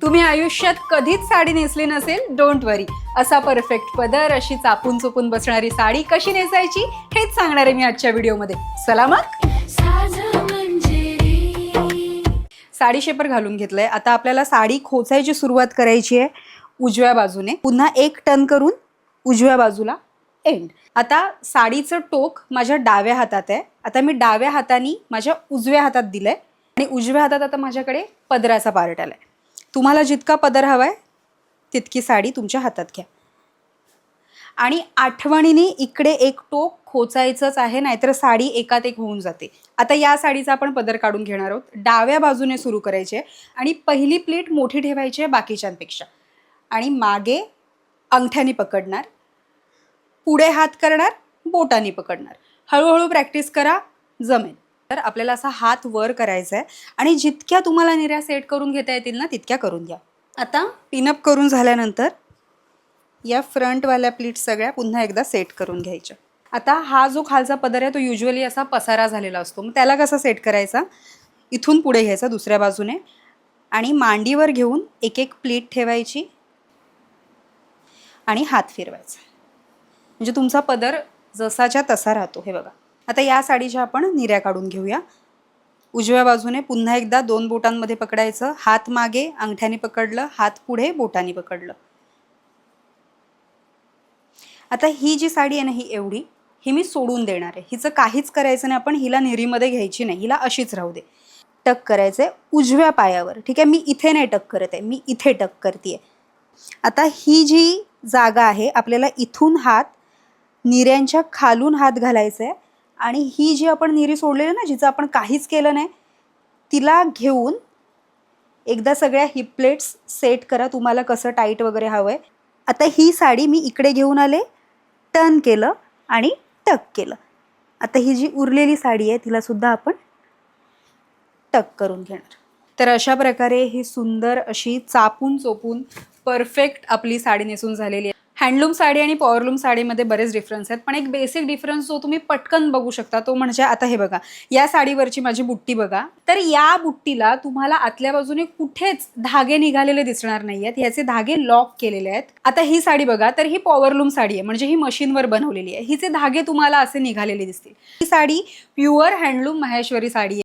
तुम्ही आयुष्यात कधीच साडी नेसली नसेल, डोंट वरी. असा परफेक्ट पदर, अशी चापून चुपून बसणारी साडी कशी नेसायची हेच सांगणार आहे मी आजच्या व्हिडिओमध्ये. चला मग. साडी शेपर घालून घेतलंय. आता आपल्याला साडी खोचायची सुरुवात करायची आहे उजव्या बाजूने. पुन्हा एक टर्न करून उजव्या बाजूला एंड. आता साडीचं टोक माझ्या डाव्या हातात आहे. आता मी डाव्या हाताने माझ्या उजव्या हातात दिलंय आणि उजव्या हातात आता माझ्याकडे पदराचा पार्ट आलाय. तुम्हाला जितका पदर हवाय तितकी साडी तुमच्या हातात घ्या आणि आठवणीने इकडे एक टोक खोचायचंच आहे, नाहीतर साडी एकात एक होऊन जाते. आता या साडीचा आपण पदर काढून घेणार आहोत. डाव्या बाजूने सुरू करायचे आणि पहिली प्लेट मोठी ठेवायची आहे बाकीच्यांपेक्षा आणि मागे अंगठ्याने पकडणार, पुढे हात करणार, बोटाने पकडणार. हळूहळू प्रॅक्टिस करा, जमेल. तर आपल्याला असा हात वर करायचा आहे आणि जितक्या तुम्हाला निर्या सेट करून घेता येतील ना तितक्या करून घ्या. आता पिनअप करून झाल्यानंतर या फ्रंटवाल्या प्लीट्स सगळ्या पुन्हा एकदा सेट करून घ्यायच्या. आता हा जो खालचा पदर आहे तो युजली असा पसारा झालेला असतो, मग त्याला कसा सेट करायचा, इथून पुढे घ्यायचा दुसऱ्या बाजूने आणि मांडीवर घेऊन एक एक प्लीट ठेवायची आणि हात फिरवायचा, म्हणजे तुमचा पदर जसाच्या तसा राहतो. हे बघा. आता या साडीच्या आपण निर्या काढून घेऊया. उजव्या बाजूने पुन्हा एकदा 2 बोटांमध्ये पकडायचं, हात मागे अंगठ्याने पकडलं, हात पुढे बोटाने पकडलं. आता ही जी साडी आहे ना ही एवढी, ही मी सोडून देणार आहे. हिचं काहीच करायचं नाही, आपण हिला निरीमध्ये घ्यायची नाही, हिला अशीच राहू दे. टक करायचंय उजव्या पायावर. ठीक आहे, मी इथे नाही टक करत आहे, मी इथे टक करते. आता ही जी जागा आहे आपल्याला इथून हात निऱ्यांच्या खालून हात घालायचा आहे आणि ही जी आपण निरी सोडलेली ना, जिचं आपण काहीच केलं नाही, तिला घेऊन एकदा सगळ्या हिप प्लेट्स सेट करा. तुम्हाला कसं टाईट वगैरे हवं आहे. आता ही साडी मी इकडे घेऊन आले, टर्न केलं आणि टक केलं. आता ही जी उरलेली साडी आहे तिला सुद्धा आपण टक करून घेणार. तर अशा प्रकारे ही सुंदर अशी चापून चोपून परफेक्ट आपली साडी नेसून झालेली आहे. हँडलूम साडी आणि पॉवरलूम साडीमध्ये बरेच डिफरन्स आहेत, पण एक बेसिक डिफरन्स जो तुम्ही पटकन बघू शकता तो म्हणजे आता हे बघा, या साडीवरची माझी बुट्टी बघा. तर या बुट्टीला तुम्हाला आतल्या बाजूने कुठेच धागे निघालेले दिसणार नाही आहेत, याचे धागे लॉक केलेले आहेत. आता ही साडी बघा, तर ही पॉवरलूम साडी आहे, म्हणजे ही मशीनवर बनवलेली आहे. हिचे धागे तुम्हाला असे निघालेले दिसतील. ही साडी प्युअर हँडलूम माहेश्वरी साडी आहे.